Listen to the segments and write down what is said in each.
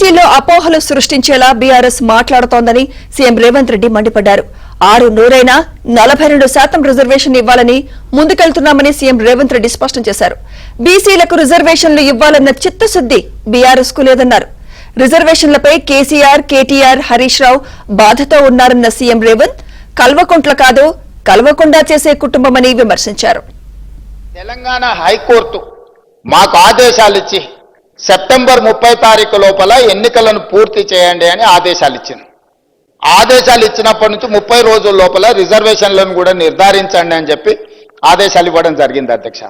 బీసీలో అపోహలు సృష్టించేలా BRS మాట్లాడుతోందని CM Revanth Reddy మండిపడ్డారు. 6-100 42% రిజర్వేషన్ ఇవ్వాలని ముందుకెళ్తున్నామని సీఎం రేవంత్ రెడ్డి స్పష్టం చేశారు. బీసీలకు రిజర్వేషన్లు ఇవ్వాలన్న చిత్తశుద్ది బీఆర్ఎస్ కు లేదన్నారు. రిజర్వేషన్లపై కేసీఆర్, కేటీఆర్, హరీష్ రావు బాధతో ఉన్నారన్న సీఎం రేవంత్ కల్వకుంట్ల కాదు కల్వకుండా చేసే కుటుంబమని విమర్శించారు. తెలంగాణ హైకోర్టు మాకు ఆదేశాలు ఇచ్చి సెప్టెంబర్ 30 తారీఖు లోపల ఎన్నికలను పూర్తి చేయండి అని ఆదేశాలు ఇచ్చింది. ఆదేశాలు ఇచ్చినప్పటి నుంచి 30 రోజుల లోపల రిజర్వేషన్లను కూడా నిర్ధారించండి అని చెప్పి ఆదేశాలు ఇవ్వడం జరిగింది. అధ్యక్ష,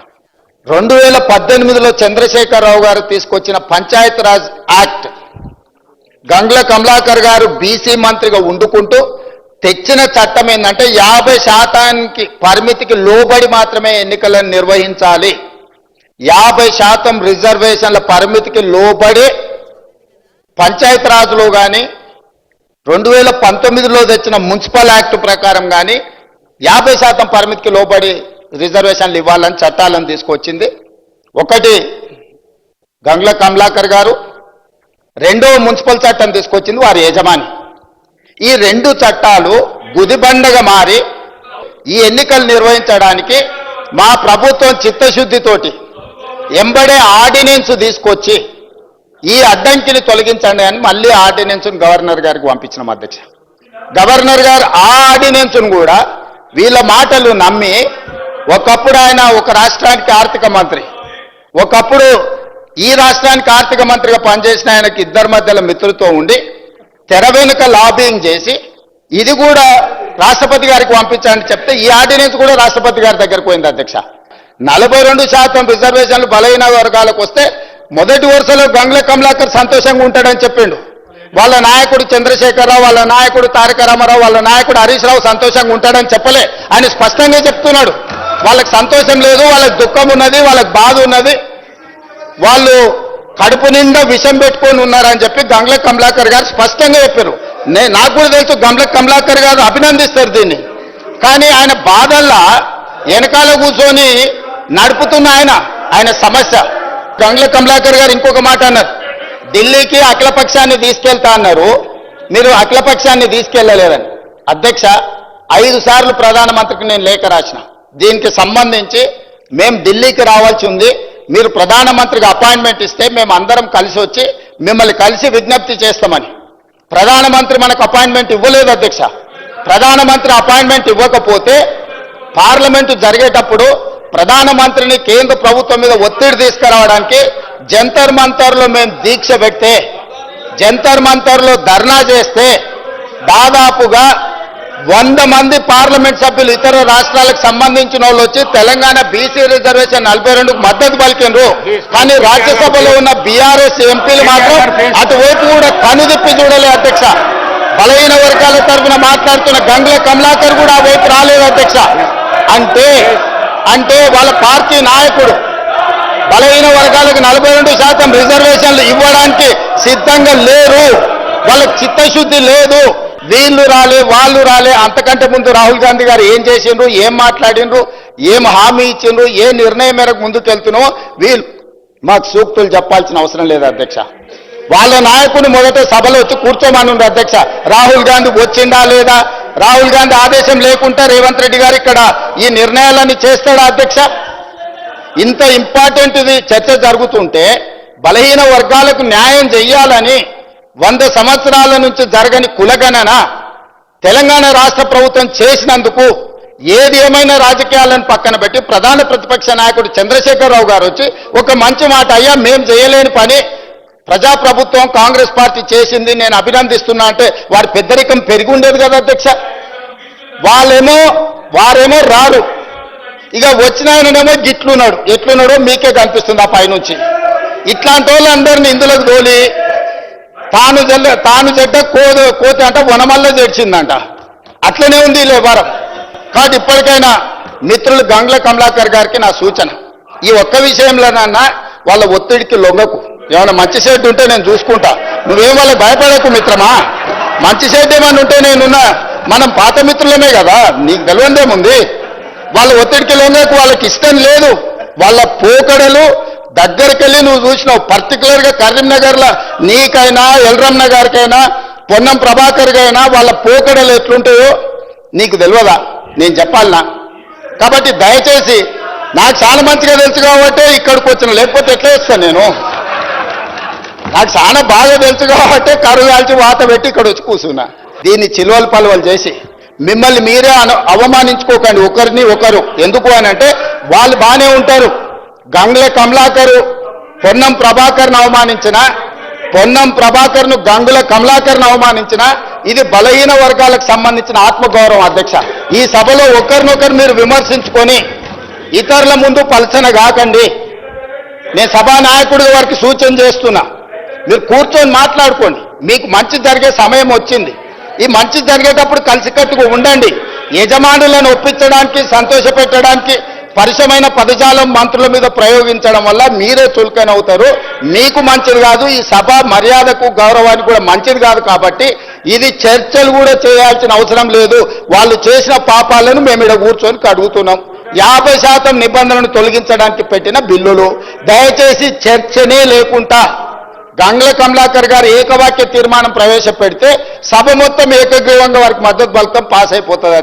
2018లో చంద్రశేఖరరావు గారు తీసుకొచ్చిన పంచాయత్ రాజ్ యాక్ట్ గంగ్ల కమలాకర్ గారు బీసీ మంత్రిగా ఉండుకుంటూ తెచ్చిన చట్టం ఏంటంటే 50% పరిమితికి లోబడి మాత్రమే ఎన్నికలను నిర్వహించాలి. 50% రిజర్వేషన్ల పరిమితికి లోబడి పంచాయత్ రాజ్లో కానీ 2019లో తెచ్చిన మున్సిపల్ యాక్ట్ ప్రకారం కానీ 50% పరిమితికి లోబడి రిజర్వేషన్లు ఇవ్వాలని చట్టాలను తీసుకొచ్చింది. ఒకటి గంగ్ల కమలాకర్ గారు, రెండవ మున్సిపల్ చట్టం తీసుకొచ్చింది వారి యజమాని. ఈ 2 చట్టాలు గుదిబండగా మారి ఈ ఎన్నికలు నిర్వహించడానికి మా ప్రభుత్వం చిత్తశుద్ధితోటి ఎంబడే ఆర్డినెన్స్ తీసుకొచ్చి ఈ అడ్డంకిని తొలగించండి అని మళ్ళీ ఆర్డినెన్స్ను గవర్నర్ గారికి పంపించినాం. అధ్యక్ష, గవర్నర్ గారు ఆ ఆర్డినెన్స్ను కూడా వీళ్ళ మాటలు నమ్మి, ఒకప్పుడు ఆయన ఒక రాష్ట్రానికి ఆర్థిక మంత్రి, ఒకప్పుడు ఈ రాష్ట్రానికి ఆర్థిక మంత్రిగా పనిచేసిన ఆయనకి ఇద్దరి మధ్యలో మిత్రులతో ఉండి తెర వెనుక లాబింగ్ చేసి ఇది కూడా రాష్ట్రపతి గారికి పంపించాలని చెప్తే ఈ ఆర్డినెన్స్ కూడా రాష్ట్రపతి గారి దగ్గరకు పోయింది. అధ్యక్ష, 42% రిజర్వేషన్లు బలహీన వర్గాలకు వస్తే మొదటి వరుసలో గంగ్ల కమలాకర్ సంతోషంగా ఉంటాడని చెప్పిండు. వాళ్ళ నాయకుడు చంద్రశేఖరరావు, వాళ్ళ నాయకుడు తారక రామారావు, వాళ్ళ నాయకుడు హరీష్ రావు సంతోషంగా ఉంటాడని చెప్పలే. ఆయన స్పష్టంగా చెప్తున్నాడు, వాళ్ళకి సంతోషం లేదు, వాళ్ళకి దుఃఖం ఉన్నది, వాళ్ళకి బాధ ఉన్నది, వాళ్ళు కడుపు నిండా విషం పెట్టుకొని ఉన్నారని చెప్పి గంగ్ల కమలాకర్ గారు స్పష్టంగా చెప్పారు. నాకు కూడా తెలుసు గంగ్ల కమలాకర్ గారు అభినందిస్తారు దీన్ని. కానీ ఆయన బాధల్లా వెనకాల కూర్చొని నడుపుతున్న ఆయన సమస్య. గంగ్ల కమలాకర్ గారు ఇంకొక మాట అన్నారు, ఢిల్లీకి అఖిలపక్షాన్ని తీసుకెళ్తా అన్నారు, మీరు అఖిలపక్షాన్ని తీసుకెళ్లలేదని. అధ్యక్ష, 5 సార్లు ప్రధానమంత్రికి నేను లేఖ రాసిన, దీనికి సంబంధించి మేము ఢిల్లీకి రావాల్సి ఉంది, మీరు ప్రధానమంత్రికి అపాయింట్మెంట్ ఇస్తే మేము అందరం కలిసి వచ్చి మిమ్మల్ని కలిసి విజ్ఞప్తి చేస్తామని. ప్రధానమంత్రి మనకు అపాయింట్మెంట్ ఇవ్వలేదు. అధ్యక్ష, ప్రధానమంత్రి అపాయింట్మెంట్ ఇవ్వకపోతే పార్లమెంటు జరిగేటప్పుడు ప్రధానమంత్రిని కేంద్ర ప్రభుత్వం మీద ఒత్తిడి తీసుకురావడానికి జంతర్ మంతర్లో మేము దీక్ష పెడితే, జంతర్ మంతర్లో ధర్నా చేస్తే దాదాపుగా 100 మంది పార్లమెంట్ సభ్యులు ఇతర రాష్ట్రాలకు సంబంధించిన వాళ్ళు వచ్చి తెలంగాణ బీసీ రిజర్వేషన్ 42కు మద్దతు పలికినరు. కానీ రాజ్యసభలో ఉన్న బీఆర్ఎస్ ఎంపీలు మాత్రం అటువైపు కూడా కనుదిప్పి చూడలే. అధ్యక్ష, బలహీన వర్గాల తరఫున మాట్లాడుతున్న గంగ్ల కమలాకర్ కూడా ఆ వైపు రాలేదు. అధ్యక్ష, అంటే వాళ్ళ పార్టీ నాయకుడు బలహీన వర్గాలకు 42% రిజర్వేషన్లు ఇవ్వడానికి సిద్ధంగా లేరు, వాళ్ళకి చిత్తశుద్ధి లేదు. వీళ్ళు రాలే, వాళ్ళు రాలే. అంతకంటే ముందు రాహుల్ గాంధీ గారు ఏం చేసిండ్రు, ఏం మాట్లాడిండ్రు, ఏం హామీ ఇచ్చిండ్రు, ఏ నిర్ణయం మేరకు ముందుకు వెళ్తున్నామో వీళ్ళు మాకు సూక్తులు చెప్పాల్సిన అవసరం లేదు. అధ్యక్ష, వాళ్ళ నాయకుని మొదట సభలో వచ్చి కూర్చోమనుండ్రు. అధ్యక్ష, రాహుల్ గాంధీ వచ్చిందా లేదా, రాహుల్ గాంధీ ఆదేశం లేకుండా రేవంత్ రెడ్డి గారు ఇక్కడ ఈ నిర్ణయాలన్నీ చేస్తాడా? అధ్యక్ష, ఇంత ఇంపార్టెంట్ ఇది చర్చ జరుగుతుంటే బలహీన వర్గాలకు న్యాయం చెయ్యాలని 100 సంవత్సరాల నుంచి జరగని కులగణన తెలంగాణ రాష్ట్ర ప్రభుత్వం చేసినందుకు ఏది ఏమైనా రాజకీయాలను పక్కన పెట్టి ప్రధాన ప్రతిపక్ష నాయకుడు చంద్రశేఖరరావు గారు వచ్చి ఒక మంచి మాట, అయ్యా మేము చేయలేని పని ప్రజాప్రభుత్వం కాంగ్రెస్ పార్టీ చేసింది, నేను అభినందిస్తున్నా అంటే వారి పెద్దరికం పెరిగి ఉండేది కదా. అధ్యక్ష, వారేమో రారు, ఇక వచ్చిన ఆయననేమో ఎట్లున్నాడో మీకే కనిపిస్తుంది ఆ పైనుంచి. ఇట్లాంటి వాళ్ళందరినీ ఇందులోకి తోలి తాను చెడ్డ కోతి అంట వనమల్ల చేర్చిందంట, అట్లనే ఉంది ఈ వ్యవహారం. కాబట్టి ఇప్పటికైనా మిత్రులు గంగ్ల కమలాకర్ గారికి నా సూచన, ఈ ఒక్క విషయంలోనన్నా వాళ్ళ ఒత్తిడికి లొంగకు. ఏమైనా మంచి షెడ్ ఉంటే నేను చూసుకుంటా, నువ్వేం వాళ్ళకి భయపడకు మిత్రమా. మంచి షెడ్ ఏమన్నా ఉంటే నేనున్నా, మనం పాత మిత్రులమే కదా, నీకు తెలియదేముంది. వాళ్ళ ఒత్తిడికి లొంగకు, వాళ్ళకి ఇష్టం లేదు, వాళ్ళ పోకడలు దగ్గరికి వెళ్ళి నువ్వు చూసినావు. పర్టికులర్గా కరీంనగర్లో నీకైనా ఎల్రమ్మ గారికైనా పొన్నం ప్రభాకర్ అయినా వాళ్ళ పోకడలు ఎట్లుంటాయో నీకు తెలియదా? నేను చెప్పాలనా? కాబట్టి దయచేసి నాకు చాలా మంచిగా తెలుసు కాబట్టి ఇక్కడికి వచ్చిన, లేకపోతే ఎట్లా వస్తాను నేను? నాకు చాలా బాగా తెలుసు కాబట్టి కరువు కాల్చి వాత పెట్టి ఇక్కడ వచ్చి కూర్చున్నా. దీన్ని చిలువలు పలువలు చేసి మిమ్మల్ని మీరే అవమానించుకోకండి ఒకరిని ఒకరు. ఎందుకు అని అంటే వాళ్ళు బాగానే ఉంటారు. గంగుల కమలాకరు పొన్నం ప్రభాకర్ను అవమానించిన, పొన్నం ప్రభాకర్ను గంగుల కమలాకర్ను అవమానించిన, ఇది బలహీన వర్గాలకు సంబంధించిన ఆత్మగౌరవం. అధ్యక్ష, ఈ సభలో ఒకరినొకరు మీరు విమర్శించుకొని ఇతరుల ముందు పలచన కాకండి. నేను సభానాయకుడి వారికి సూచన చేస్తున్నా, మీరు కూర్చొని మాట్లాడుకోండి. మీకు మంచి జరిగే సమయం వచ్చింది. ఈ మంచి జరిగేటప్పుడు కలిసికట్టుగా ఉండండి. యజమానులను ఒప్పించడానికి, సంతోషపెట్టడానికి పరిశమైన పదజాలం మంత్రుల మీద ప్రయోగించడం వల్ల మీరే చులకన అవుతారు. మీకు మంచిది కాదు, ఈ సభ మర్యాదకు గౌరవానికి కూడా మంచిది కాదు. కాబట్టి ఇది చర్చలు కూడా చేయాల్సిన అవసరం లేదు. వాళ్ళు చేసిన పాపాలను మేము ఇక్కడ కూర్చొని కడుగుతున్నాం. 50% నిబంధనలను తొలగించడానికి పెట్టిన బిల్లులు. దయచేసి చర్చనే లేకుండా గంగుల కమలాకర్ గారు ఏకవాక్య తీర్మానం ప్రవేశపెడితే సభ మొత్తం ఏకగ్రీవంగా వారికి మద్దతు బలతం పాస్ అయిపోతుంది.